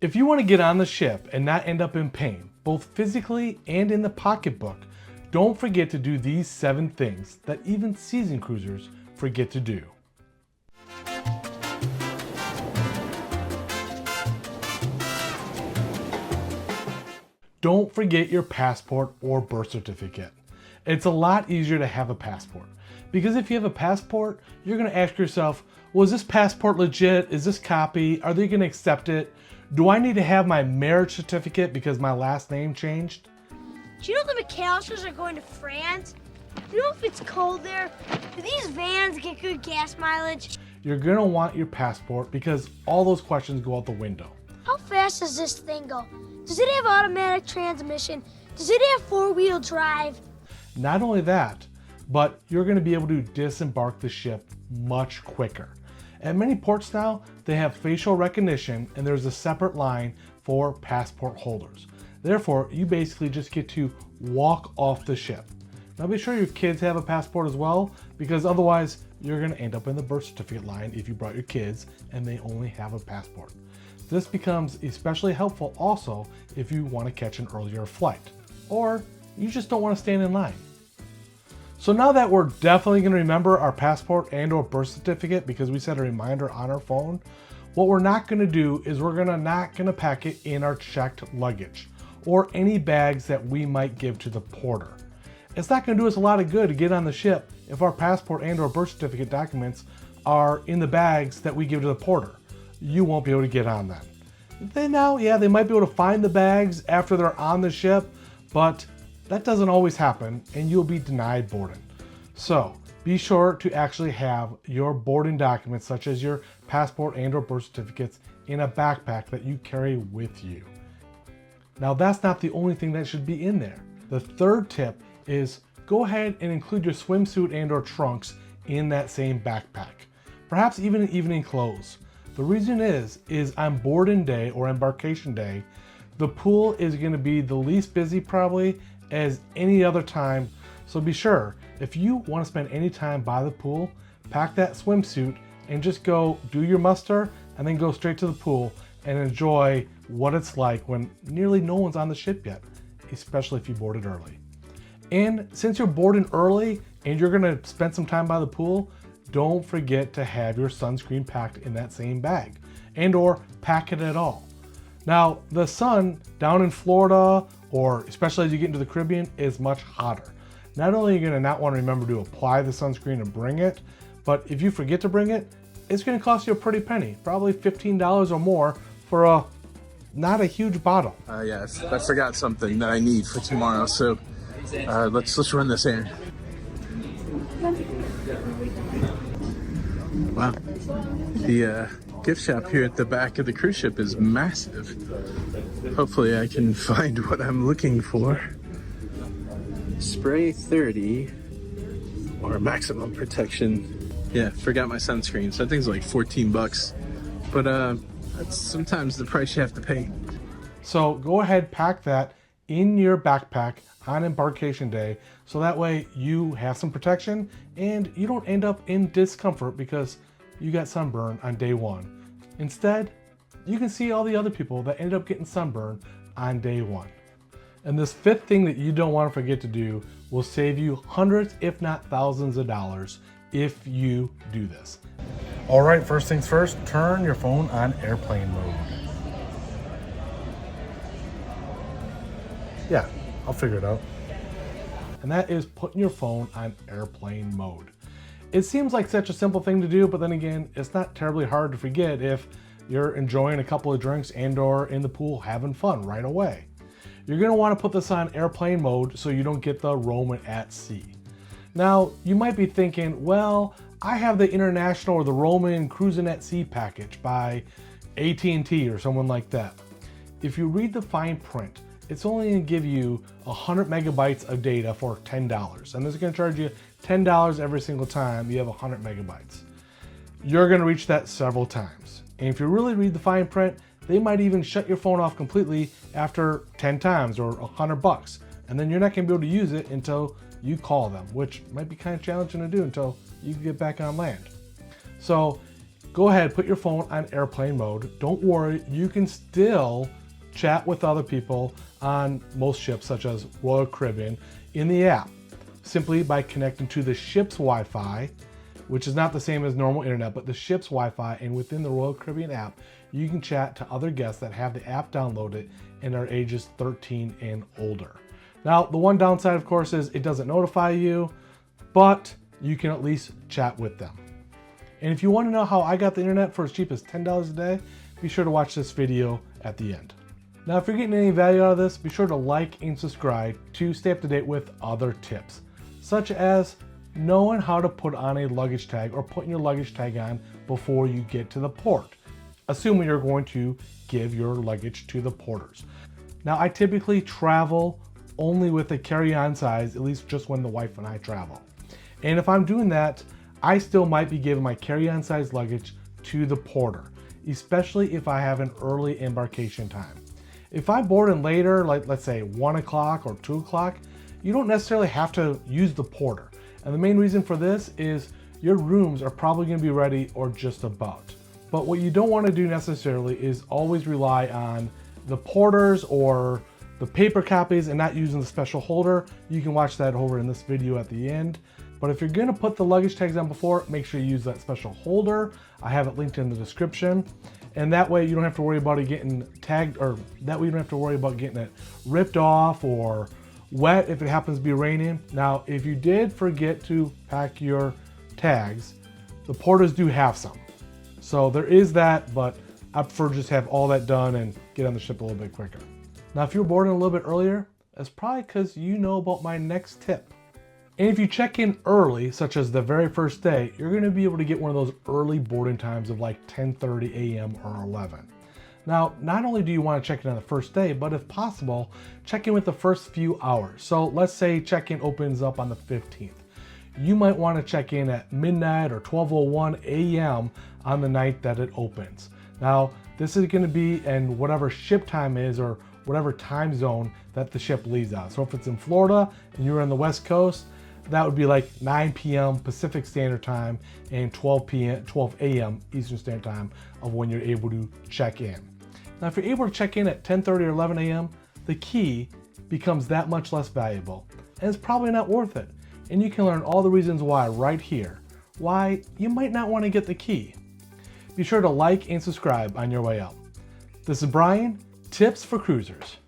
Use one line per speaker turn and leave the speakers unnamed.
If you want to get on the ship and not end up in pain, both physically and in the pocketbook, don't forget to do these 7 things that even seasoned cruisers forget to do. Don't forget your passport or birth certificate. It's a lot easier to have a passport because if you have a passport, you're going to ask yourself, well, is this passport legit? Is this copy? Are they going to accept it? Do I need to have my marriage certificate because my last name changed?
Do you know the McAllisters are going to France? Do you know if it's cold there? Do these vans get good gas mileage?
You're going to want your passport because all those questions go out the window.
How fast does this thing go? Does it have automatic transmission? Does it have 4-wheel drive?
Not only that, but you're going to be able to disembark the ship much quicker. At many ports now, they have facial recognition and there's a separate line for passport holders. Therefore, you basically just get to walk off the ship. Now be sure your kids have a passport as well, because otherwise you're going to end up in the birth certificate line if you brought your kids and they only have a passport. This becomes especially helpful also if you want to catch an earlier flight, or you just don't want to stand in line. So now that we're definitely going to remember our passport and or birth certificate because we set a reminder on our phone, what we're not going to do is we're not going to pack it in our checked luggage or any bags that we might give to the porter. It's not going to do us a lot of good to get on the ship if our passport and or birth certificate documents are in the bags that we give to the porter. You won't be able to get on them. They might be able to find the bags after they're on the ship, but that doesn't always happen and you'll be denied boarding. So be sure to actually have your boarding documents such as your passport and or birth certificates in a backpack that you carry with you. Now that's not the only thing that should be in there. The third tip is go ahead and include your swimsuit and or trunks in that same backpack. Perhaps even evening clothes. The reason is on boarding day or embarkation day, the pool is going to be the least busy probably as any other time. So be sure, if you want to spend any time by the pool, pack that swimsuit and just go do your muster and then go straight to the pool and enjoy what it's like when nearly no one's on the ship yet, especially if you boarded early. And since you're boarding early and you're going to spend some time by the pool, don't forget to have your sunscreen packed in that same bag and or pack it at all. Now, the sun down in Florida, or especially as you get into the Caribbean, is much hotter. Not only are you going to not want to remember to apply the sunscreen and bring it, but if you forget to bring it, it's going to cost you a pretty penny, probably $15 or more for not a huge bottle.
Yes, I forgot something that I need for tomorrow, so let's run this errand. Wow, the gift shop here at the back of the cruise ship is massive. Hopefully I can find what I'm looking for. Spray 30 or maximum protection. Yeah, forgot my sunscreen, so I think it's like 14 bucks. But that's sometimes the price you have to pay.
So go ahead, pack that in your backpack on embarkation day, so that way you have some protection and you don't end up in discomfort because you got sunburn on day one. Instead, you can see all the other people that ended up getting sunburn on day one. And this fifth thing that you don't want to forget to do will save you hundreds, if not thousands of dollars if you do this. All right, first things first, turn your phone on airplane mode. Yeah, I'll figure it out. And that is putting your phone on airplane mode. It seems like such a simple thing to do, but then again, it's not terribly hard to forget if you're enjoying a couple of drinks and or in the pool having fun right away. You're gonna wanna put this on airplane mode so you don't get the roaming at sea. Now, you might be thinking, well, I have the international or the roaming cruising at sea package by AT&T or someone like that. If you read the fine print, it's only gonna give you 100 megabytes of data for $10. And this is gonna charge you $10 every single time you have 100 megabytes. You're gonna reach that several times. And if you really read the fine print, they might even shut your phone off completely after 10 times or $100. And then you're not gonna be able to use it until you call them, which might be kind of challenging to do until you get back on land. So go ahead, put your phone on airplane mode. Don't worry, you can still chat with other people on most ships, such as Royal Caribbean, in the app, simply by connecting to the ship's Wi-Fi, which is not the same as normal internet, but the ship's Wi-Fi, and within the Royal Caribbean app, you can chat to other guests that have the app downloaded and are ages 13 and older. Now, the one downside, of course, is it doesn't notify you, but you can at least chat with them. And if you want to know how I got the internet for as cheap as $10 a day, be sure to watch this video at the end. Now, if you're getting any value out of this, be sure to like and subscribe to stay up to date with other tips, such as knowing how to put on a luggage tag or putting your luggage tag on before you get to the port, assuming you're going to give your luggage to the porters. Now, I typically travel only with a carry-on size, at least just when the wife and I travel. And if I'm doing that, I still might be giving my carry-on size luggage to the porter, especially if I have an early embarkation time. If I board in later, like let's say 1 o'clock or 2 o'clock, you don't necessarily have to use the porter. And the main reason for this is your rooms are probably gonna be ready or just about. But what you don't wanna do necessarily is always rely on the porters or the paper copies and not using the special holder. You can watch that over in this video at the end. But if you're gonna put the luggage tags on before, make sure you use that special holder. I have it linked in the description. And that way you don't have to worry about it getting tagged, or that way you don't have to worry about getting it ripped off or wet if it happens to be raining. Now, if you did forget to pack your tags, the porters do have some. So there is that, but I prefer just have all that done and get on the ship a little bit quicker. Now, if you're boarding a little bit earlier, that's probably because you know about my next tip. And if you check in early, such as the very first day, you're gonna be able to get one of those early boarding times of like 10:30 a.m. or 11. Now, not only do you wanna check in on the first day, but if possible, check in with the first few hours. So let's say check-in opens up on the 15th. You might wanna check in at midnight or 12:01 a.m. on the night that it opens. Now, this is gonna be in whatever ship time is or whatever time zone that the ship leaves out. So if it's in Florida and you're on the West Coast, that would be like 9 p.m. Pacific Standard Time and 12 a.m. Eastern Standard Time of when you're able to check in. Now, if you're able to check in at 10:30 or 11 a.m., the key becomes that much less valuable, and it's probably not worth it. And you can learn all the reasons why right here, why you might not want to get the key. Be sure to like and subscribe on your way out. This is Brian, Tips for Cruisers.